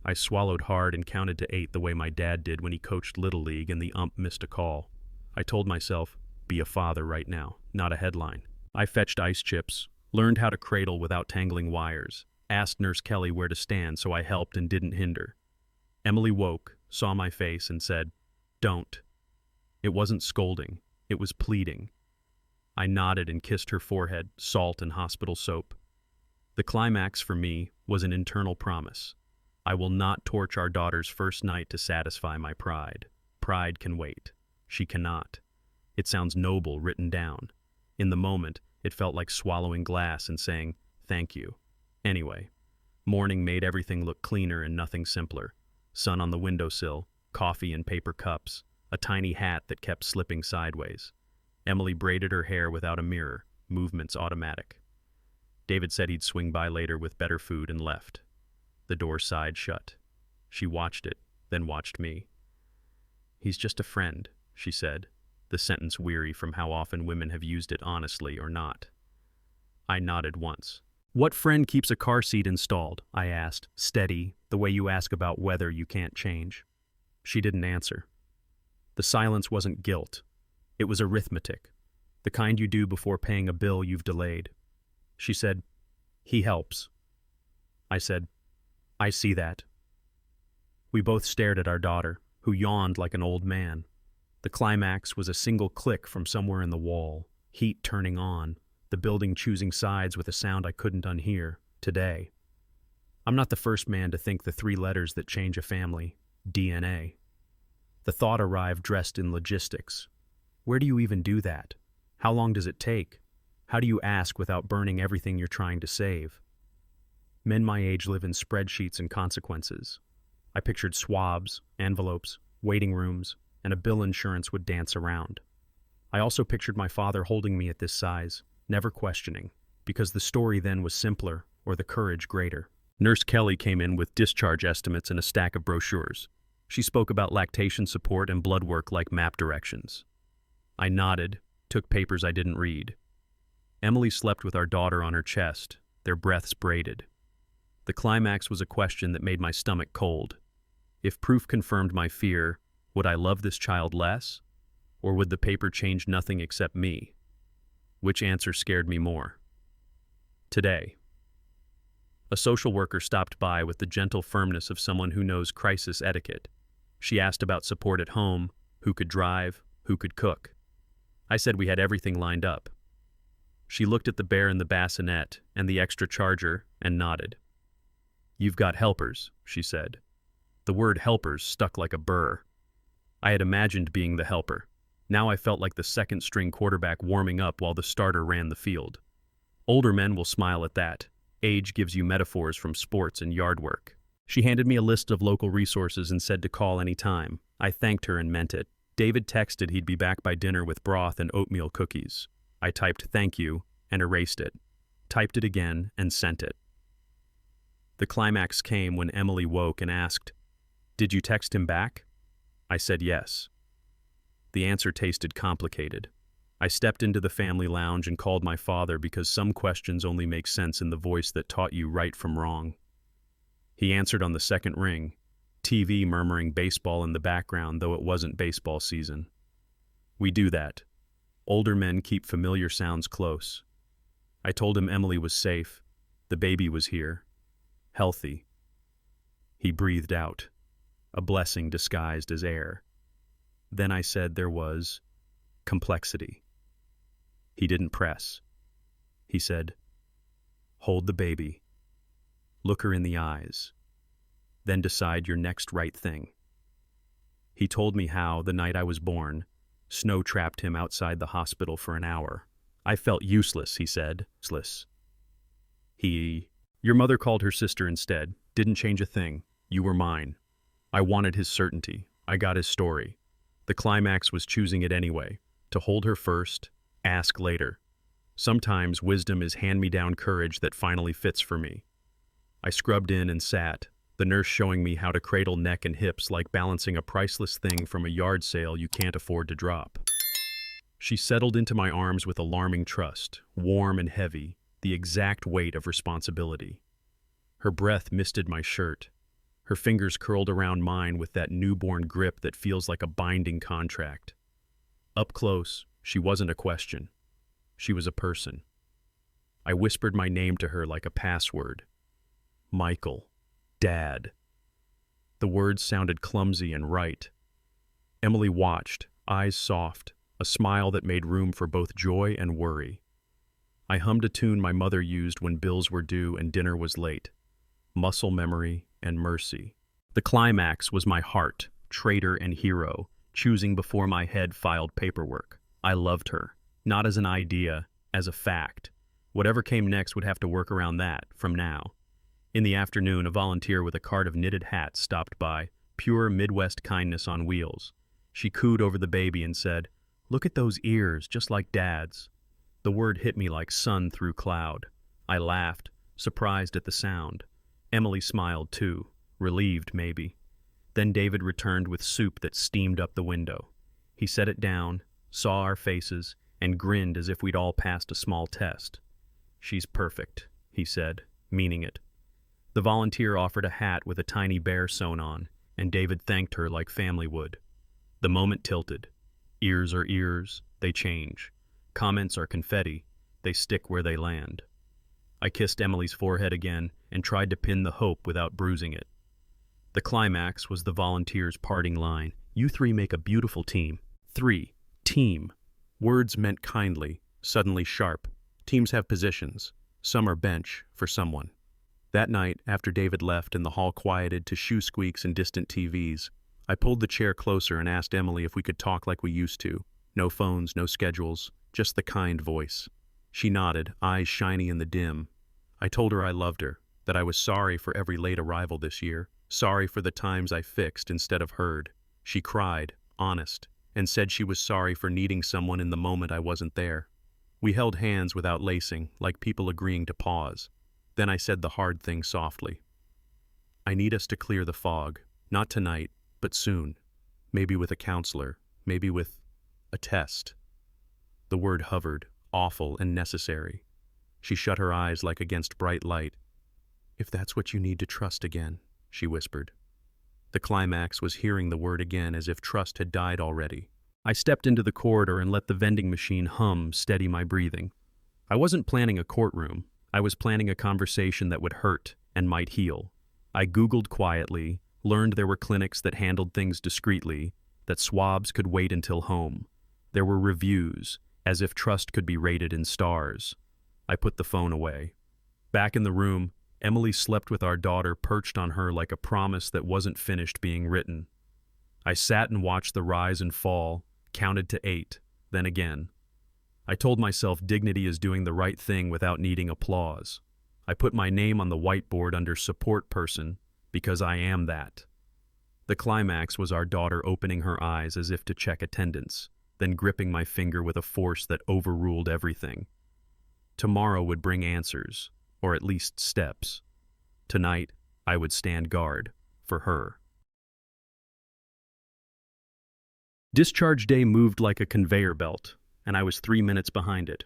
I swallowed hard and counted to 8 the way my dad did when he coached Little League and the ump missed a call. I told myself, be a father right now, not a headline. I fetched ice chips, learned how to cradle without tangling wires, asked Nurse Kelly where to stand so I helped and didn't hinder. Emily woke, saw my face, and said, "Don't." It wasn't scolding, it was pleading. I nodded and kissed her forehead, salt and hospital soap. The climax for me was an internal promise. I will not torch our daughter's first night to satisfy my pride. Pride can wait. She cannot. It sounds noble written down. In the moment, it felt like swallowing glass and saying, thank you. Anyway, morning made everything look cleaner and nothing simpler. Sun on the windowsill, coffee in paper cups, a tiny hat that kept slipping sideways. Emily braided her hair without a mirror, movements automatic. David said he'd swing by later with better food and left. The door sighed shut. She watched it, then watched me. "He's just a friend," she said, the sentence weary from how often women have used it honestly or not. I nodded once. "What friend keeps a car seat installed?" I asked, steady, the way you ask about weather you can't change. She didn't answer. The silence wasn't guilt. It was arithmetic, the kind you do before paying a bill you've delayed. She said, "He helps." I said, "I see that." We both stared at our daughter, who yawned like an old man. The climax was a single click from somewhere in the wall, heat turning on, the building choosing sides with a sound I couldn't unhear, today. I'm not the first man to think the 3 letters that change a family, DNA. The thought arrived dressed in logistics. Where do you even do that? How long does it take? How do you ask without burning everything you're trying to save? Men my age live in spreadsheets and consequences. I pictured swabs, envelopes, waiting rooms, and a bill insurance would dance around. I also pictured my father holding me at this size, never questioning, because the story then was simpler or the courage greater. Nurse Kelly came in with discharge estimates and a stack of brochures. She spoke about lactation support and blood work like map directions. I nodded, took papers I didn't read. Emily slept with our daughter on her chest, their breaths braided. The climax was a question that made my stomach cold. If proof confirmed my fear, would I love this child less? Or would the paper change nothing except me? Which answer scared me more? Today. A social worker stopped by with the gentle firmness of someone who knows crisis etiquette. She asked about support at home, who could drive, who could cook. I said we had everything lined up. She looked at the bear in the bassinet and the extra charger and nodded. "You've got helpers," she said. The word helpers stuck like a burr. I had imagined being the helper. Now I felt like the second-string quarterback warming up while the starter ran the field. Older men will smile at that. Age gives you metaphors from sports and yard work. She handed me a list of local resources and said to call any time. I thanked her and meant it. David texted he'd be back by dinner with broth and oatmeal cookies. I typed "thank you" and erased it. Typed it again and sent it. The climax came when Emily woke and asked, "Did you text him back?" I said yes. The answer tasted complicated. I stepped into the family lounge and called my father because some questions only make sense in the voice that taught you right from wrong. He answered on the second ring, TV murmuring baseball in the background, though it wasn't baseball season. We do that. Older men keep familiar sounds close. I told him Emily was safe. The baby was here. Healthy. He breathed out, a blessing disguised as air. Then I said there was complexity. He didn't press. He said, "Hold the baby. Look her in the eyes. Then decide your next right thing." He told me how, the night I was born, snow trapped him outside the hospital for an hour. I felt useless, he said. Useless. Your mother called her sister instead. Didn't change a thing. You were mine. I wanted his certainty. I got his story. The climax was choosing it anyway. To hold her first, ask later. Sometimes wisdom is hand-me-down courage that finally fits for me. I scrubbed in and sat, the nurse showing me how to cradle neck and hips like balancing a priceless thing from a yard sale you can't afford to drop. She settled into my arms with alarming trust, warm and heavy, the exact weight of responsibility. Her breath misted my shirt. Her fingers curled around mine with that newborn grip that feels like a binding contract. Up close, she wasn't a question. She was a person. I whispered my name to her like a password. Michael. Dad. The words sounded clumsy and right. Emily watched, eyes soft, a smile that made room for both joy and worry. I hummed a tune my mother used when bills were due and dinner was late. Muscle memory and mercy. The climax was my heart, traitor and hero, choosing before my head filed paperwork. I loved her, not as an idea, as a fact. Whatever came next would have to work around that, from now. In the afternoon, a volunteer with a cart of knitted hats stopped by, pure Midwest kindness on wheels. She cooed over the baby and said, "Look at those ears, just like Dad's." The word hit me like sun through cloud. I laughed, surprised at the sound. Emily smiled too, relieved maybe. Then David returned with soup that steamed up the window. He set it down, saw our faces, and grinned as if we'd all passed a small test. "She's perfect," he said, meaning it. The volunteer offered a hat with a tiny bear sewn on, and David thanked her like family would. The moment tilted. Ears are ears, they change. Comments are confetti, they stick where they land. I kissed Emily's forehead again and tried to pin the hope without bruising it. The climax was the volunteer's parting line. "You three make a beautiful team." 3. Team. Words meant kindly, suddenly sharp. Teams have positions. Some are bench for someone. That night, after David left and the hall quieted to shoe squeaks and distant TVs, I pulled the chair closer and asked Emily if we could talk like we used to. No phones, no schedules, just the kind voice. She nodded, eyes shiny in the dim. I told her I loved her, that I was sorry for every late arrival this year, sorry for the times I fixed instead of heard. She cried, honest, and said she was sorry for needing someone in the moment I wasn't there. We held hands without lacing, like people agreeing to pause. Then I said the hard thing softly. "I need us to clear the fog, not tonight, but soon. Maybe with a counselor, maybe with a test." The word hovered, awful and necessary. She shut her eyes like against bright light. "If that's what you need to trust again," she whispered. The climax was hearing the word again as if trust had died already. I stepped into the corridor and let the vending machine hum, steady my breathing. I wasn't planning a courtroom. I was planning a conversation that would hurt and might heal. I Googled quietly, learned there were clinics that handled things discreetly, that swabs could wait until home. There were reviews, as if trust could be rated in stars. I put the phone away. Back in the room, Emily slept with our daughter perched on her like a promise that wasn't finished being written. I sat and watched the rise and fall, counted to 8, then again. I told myself dignity is doing the right thing without needing applause. I put my name on the whiteboard under support person because I am that. The climax was our daughter opening her eyes as if to check attendance, then gripping my finger with a force that overruled everything. Tomorrow would bring answers, or at least steps. Tonight, I would stand guard for her. Discharge day moved like a conveyor belt, and I was 3 minutes behind it.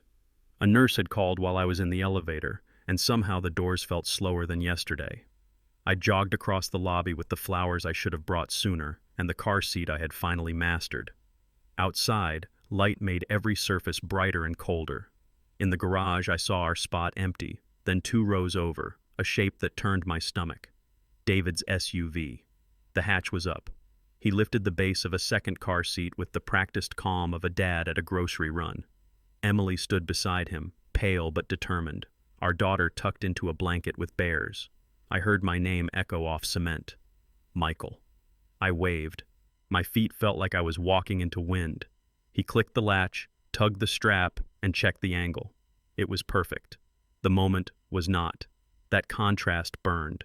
A nurse had called while I was in the elevator, and somehow the doors felt slower than yesterday. I jogged across the lobby with the flowers I should have brought sooner, and the car seat I had finally mastered. Outside, light made every surface brighter and colder. In the garage, I saw our spot empty, then 2 rows over, a shape that turned my stomach. David's SUV. The hatch was up. He lifted the base of a second car seat with the practiced calm of a dad at a grocery run. Emily stood beside him, pale but determined, our daughter tucked into a blanket with bears. I heard my name echo off cement. Michael. I waved. My feet felt like I was walking into wind. He clicked the latch, tugged the strap, and checked the angle. It was perfect. The moment was not. That contrast burned.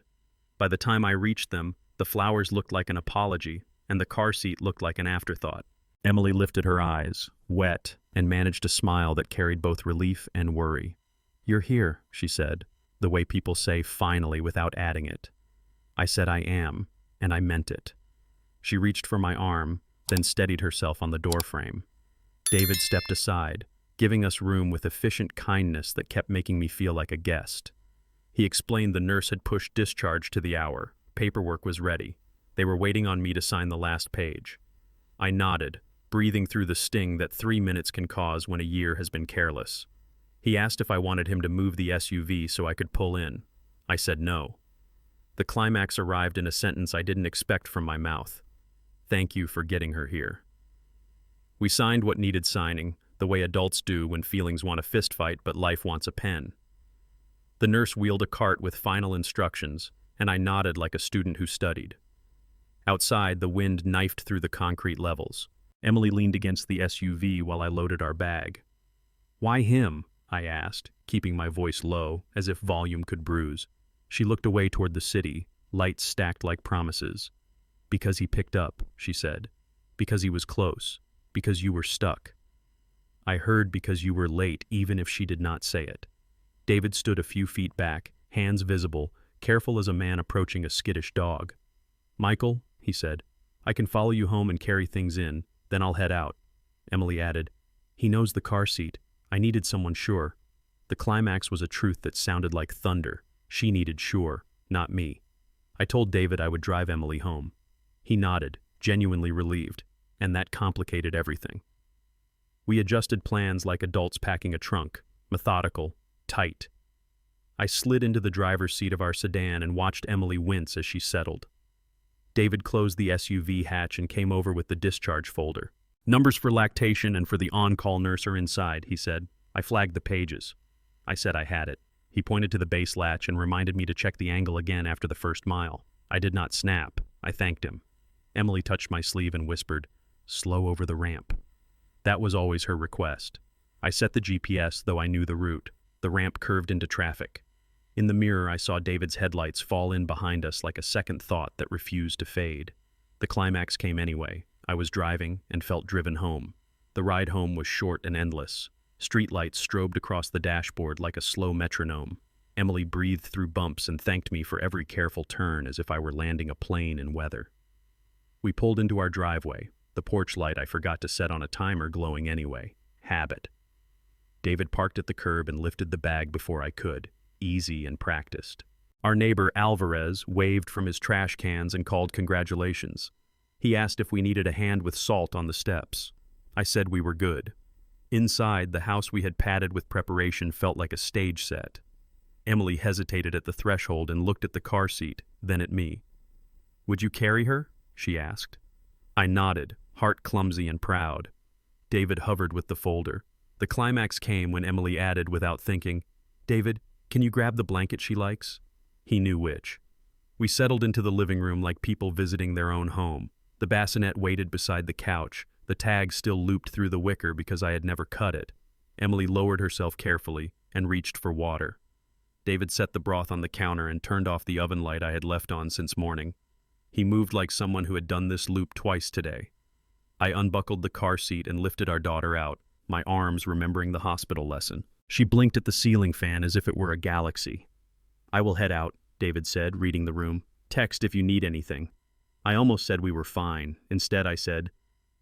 By the time I reached them, the flowers looked like an apology, and the car seat looked like an afterthought. Emily lifted her eyes, wet, and managed a smile that carried both relief and worry. "You're here," she said, the way people say finally without adding it. I said I am, and I meant it. She reached for my arm, then steadied herself on the doorframe. David stepped aside, giving us room with efficient kindness that kept making me feel like a guest. He explained the nurse had pushed discharge to the hour. Paperwork was ready. They were waiting on me to sign the last page. I nodded, breathing through the sting that 3 minutes can cause when a year has been careless. He asked if I wanted him to move the SUV so I could pull in. I said no. The climax arrived in a sentence I didn't expect from my mouth. "Thank you for getting her here." We signed what needed signing, the way adults do when feelings want a fistfight but life wants a pen. The nurse wheeled a cart with final instructions, and I nodded like a student who studied. Outside, the wind knifed through the concrete levels. Emily leaned against the SUV while I loaded our bag. "Why him?" I asked, keeping my voice low, as if volume could bruise. She looked away toward the city, lights stacked like promises. "Because he picked up," she said. "Because he was close. Because you were stuck." I heard because you were late, even if she did not say it. David stood a few feet back, hands visible, careful as a man approaching a skittish dog. "Michael," he said, "I can follow you home and carry things in, then I'll head out." Emily added, "He knows the car seat. I needed someone sure." The climax was a truth that sounded like thunder. She needed sure, not me. I told David I would drive Emily home. He nodded, genuinely relieved, and that complicated everything. We adjusted plans like adults packing a trunk, methodical, tight. I slid into the driver's seat of our sedan and watched Emily wince as she settled. David closed the SUV hatch and came over with the discharge folder. "Numbers for lactation and for the on-call nurse are inside," he said. I flagged the pages. I said I had it. He pointed to the base latch and reminded me to check the angle again after the first mile. I did not snap. I thanked him. Emily touched my sleeve and whispered, "Slow over the ramp." That was always her request. I set the GPS, though I knew the route. The ramp curved into traffic. In the mirror, I saw David's headlights fall in behind us like a second thought that refused to fade. The climax came anyway. I was driving and felt driven home. The ride home was short and endless. Streetlights strobed across the dashboard like a slow metronome. Emily breathed through bumps and thanked me for every careful turn as if I were landing a plane in weather. We pulled into our driveway, the porch light I forgot to set on a timer glowing anyway. Habit. David parked at the curb and lifted the bag before I could, easy and practiced. Our neighbor Alvarez waved from his trash cans and called congratulations. He asked if we needed a hand with salt on the steps. I said we were good. Inside, the house we had padded with preparation felt like a stage set. Emily hesitated at the threshold and looked at the car seat, then at me. "Would you carry her?" she asked. I nodded, heart clumsy and proud. David hovered with the folder. The climax came when Emily added without thinking, "David, can you grab the blanket she likes?" He knew which. We settled into the living room like people visiting their own home. The bassinet waited beside the couch, the tag still looped through the wicker because I had never cut it. Emily lowered herself carefully and reached for water. David set the broth on the counter and turned off the oven light I had left on since morning. He moved like someone who had done this loop twice today. I unbuckled the car seat and lifted our daughter out, my arms remembering the hospital lesson. She blinked at the ceiling fan as if it were a galaxy. "I will head out," David said, reading the room. "Text if you need anything." I almost said we were fine. Instead, I said,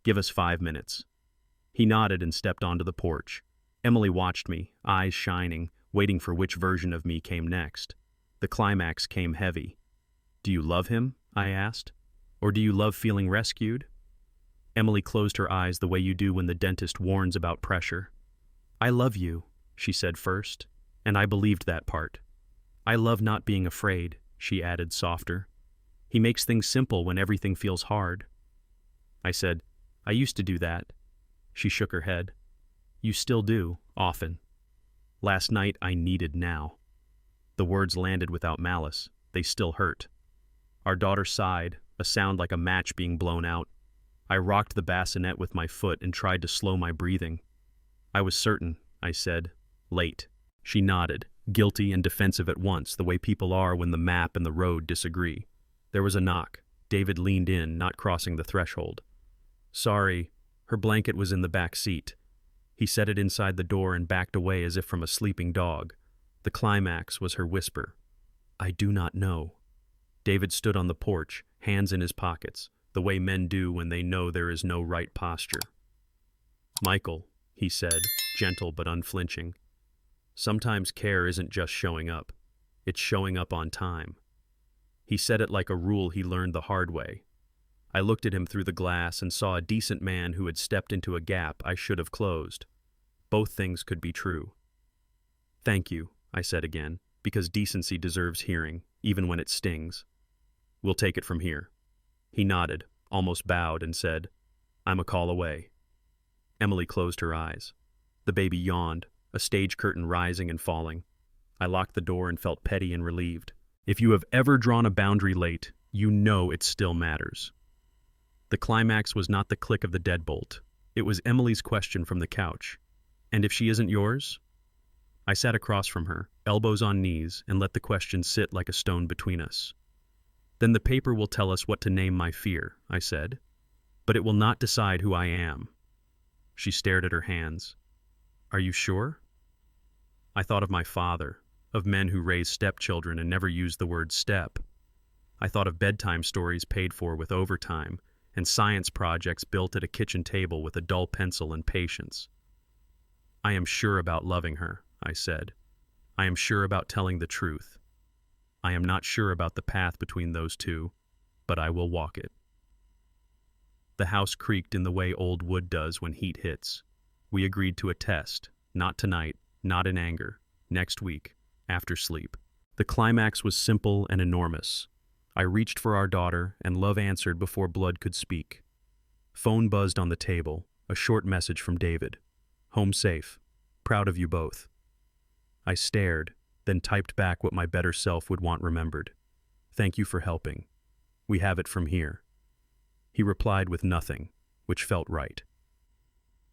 "Give us 5 minutes." He nodded and stepped onto the porch. Emily watched me, eyes shining, waiting for which version of me came next. The climax came heavy. "Do you love him?" I asked. "Or do you love feeling rescued?" Emily closed her eyes the way you do when the dentist warns about pressure. "I love you," she said first, and I believed that part. "I love not being afraid," she added softer. "He makes things simple when everything feels hard." I said, "I used to do that." She shook her head. "You still do, often." Last night I needed now. The words landed without malice. They still hurt. Our daughter sighed, a sound like a match being blown out. I rocked the bassinet with my foot and tried to slow my breathing. "I was certain," I said. "Late." She nodded, guilty and defensive at once, the way people are when the map and the road disagree. There was a knock. David leaned in, not crossing the threshold. "Sorry." Her blanket was in the back seat. He set it inside the door and backed away as if from a sleeping dog. The climax was her whisper. "I do not know." David stood on the porch, hands in his pockets, the way men do when they know there is no right posture. "Michael," he said, gentle but unflinching, "sometimes care isn't just showing up. It's showing up on time." He said it like a rule he learned the hard way. I looked at him through the glass and saw a decent man who had stepped into a gap I should have closed. Both things could be true. "Thank you," I said again, because decency deserves hearing, even when it stings. "We'll take it from here." He nodded, almost bowed, and said, "I'm a call away." Emily closed her eyes. The baby yawned, a stage curtain rising and falling. I locked the door and felt petty and relieved. If you have ever drawn a boundary late, you know it still matters. The climax was not the click of the deadbolt. It was Emily's question from the couch. "And if she isn't yours?" I sat across from her, elbows on knees, and let the question sit like a stone between us. "Then the paper will tell us what to name my fear," I said. "But it will not decide who I am." She stared at her hands. "Are you sure?" I thought of my father, of men who raise stepchildren and never use the word step. I thought of bedtime stories paid for with overtime, and science projects built at a kitchen table with a dull pencil and patience. "I am sure about loving her," I said. "I am sure about telling the truth. I am not sure about the path between those two, but I will walk it." The house creaked in the way old wood does when heat hits. We agreed to a test, not tonight, not in anger, next week, after sleep. The climax was simple and enormous. I reached for our daughter, and love answered before blood could speak. Phone buzzed on the table, a short message from David. "Home safe. Proud of you both." I stared, then typed back what my better self would want remembered. "Thank you for helping. We have it from here." He replied with nothing, which felt right.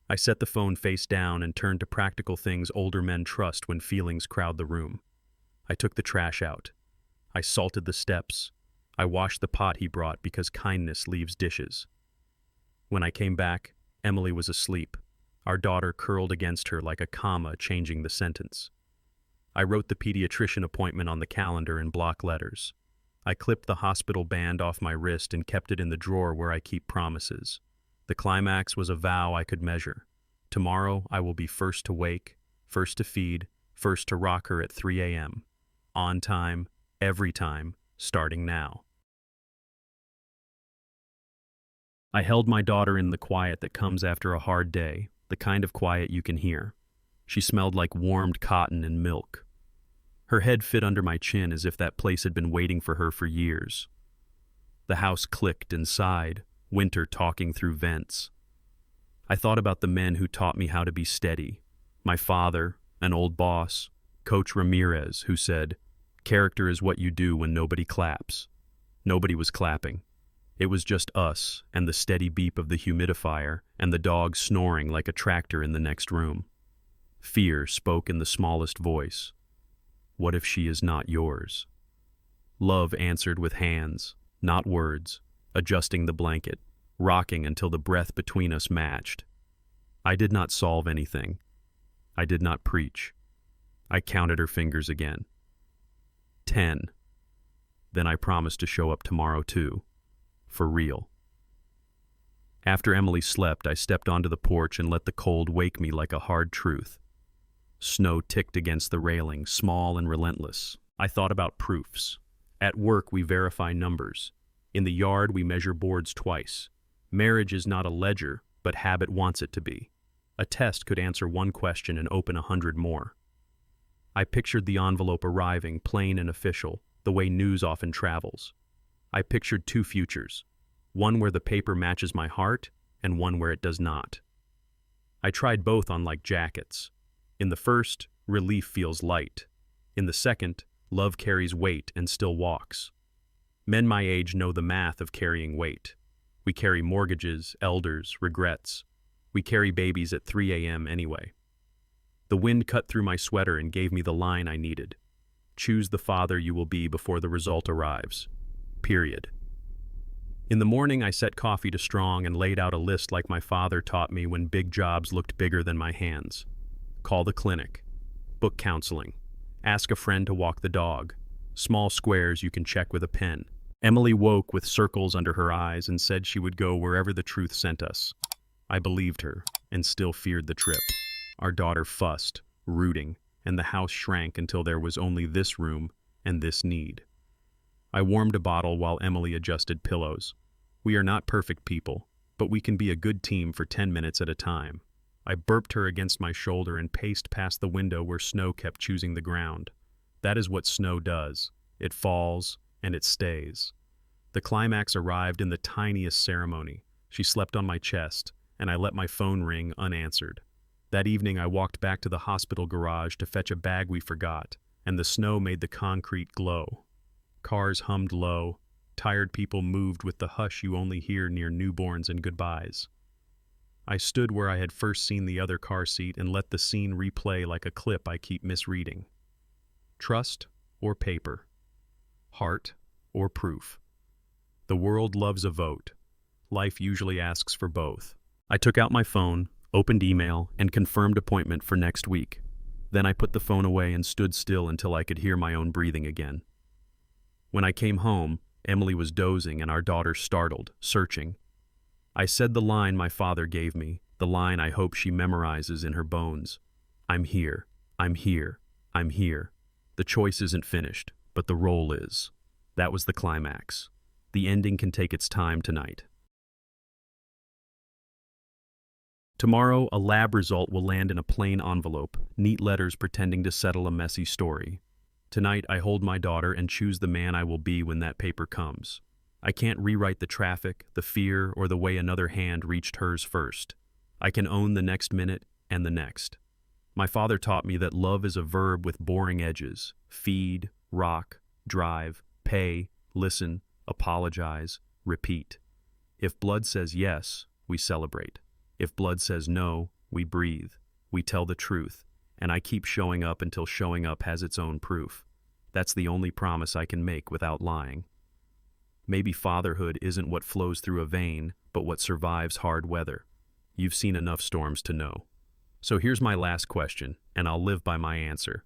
I set the phone face down and turned to practical things older men trust when feelings crowd the room. I took the trash out. I salted the steps. I washed the pot he brought because kindness leaves dishes. When I came back, Emily was asleep, our daughter curled against her like a comma changing the sentence. I wrote the pediatrician appointment on the calendar in block letters. I clipped the hospital band off my wrist and kept it in the drawer where I keep promises. The climax was a vow I could measure. Tomorrow I will be first to wake, first to feed, first to rock her at 3 a.m. On time, every time, starting now. I held my daughter in the quiet that comes after a hard day, the kind of quiet you can hear. She smelled like warmed cotton and milk. Her head fit under my chin as if that place had been waiting for her for years. The house clicked and sighed, winter talking through vents. I thought about the men who taught me how to be steady. My father, an old boss, Coach Ramirez, who said, "Character is what you do when nobody claps." Nobody was clapping. It was just us and the steady beep of the humidifier and the dog snoring like a tractor in the next room. Fear spoke in the smallest voice. What if she is not yours? Love answered with hands, not words, adjusting the blanket, rocking until the breath between us matched. I did not solve anything. I did not preach. I counted her fingers again. 10. Then I promised to show up tomorrow too. For real. After Emily slept, I stepped onto the porch and let the cold wake me like a hard truth. Snow ticked against the railing, small and relentless. I thought about proofs. At work, we verify numbers. In the yard, we measure boards twice. Marriage is not a ledger, but habit wants it to be. A test could answer one question and open 100 more. I pictured the envelope arriving, plain and official, the way news often travels. I pictured two futures, one where the paper matches my heart and one where it does not. I tried both on like jackets. In the first, relief feels light. In the second, love carries weight and still walks. Men my age know the math of carrying weight. We carry mortgages, elders, regrets. We carry babies at 3 a.m. anyway. The wind cut through my sweater and gave me the line I needed. Choose the father you will be before the result arrives. Period. In the morning, I set coffee to strong and laid out a list like my father taught me when big jobs looked bigger than my hands. Call the clinic. Book counseling. Ask a friend to walk the dog. Small squares you can check with a pen. Emily woke with circles under her eyes and said she would go wherever the truth sent us. I believed her and still feared the trip. Our daughter fussed, rooting, and the house shrank until there was only this room and this need. I warmed a bottle while Emily adjusted pillows. We are not perfect people, but we can be a good team for 10 minutes at a time. I burped her against my shoulder and paced past the window where snow kept choosing the ground. That is what snow does. It falls, and it stays. The climax arrived in the tiniest ceremony. She slept on my chest, and I let my phone ring unanswered. That evening I walked back to the hospital garage to fetch a bag we forgot, and the snow made the concrete glow. Cars hummed low. Tired people moved with the hush you only hear near newborns and goodbyes. I stood where I had first seen the other car seat and let the scene replay like a clip I keep misreading. Trust or paper? Heart or proof? The world loves a vote. Life usually asks for both. I took out my phone, opened email, and confirmed appointment for next week. Then I put the phone away and stood still until I could hear my own breathing again. When I came home, Emily was dozing and our daughter startled, searching. I said the line my father gave me, the line I hope she memorizes in her bones. I'm here, I'm here, I'm here. The choice isn't finished, but the role is. That was the climax. The ending can take its time tonight. Tomorrow, a lab result will land in a plain envelope, neat letters pretending to settle a messy story. Tonight, I hold my daughter and choose the man I will be when that paper comes. I can't rewrite the traffic, the fear, or the way another hand reached hers first. I can own the next minute and the next. My father taught me that love is a verb with boring edges. Feed, rock, drive, pay, listen, apologize, repeat. If blood says yes, we celebrate. If blood says no, we breathe. We tell the truth. And I keep showing up until showing up has its own proof. That's the only promise I can make without lying. Maybe fatherhood isn't what flows through a vein, but what survives hard weather. You've seen enough storms to know. So here's my last question, and I'll live by my answer.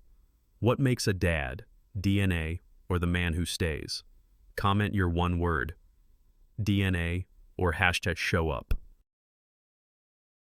What makes a dad, DNA, or the man who stays? Comment your one word, DNA or #ShowUp.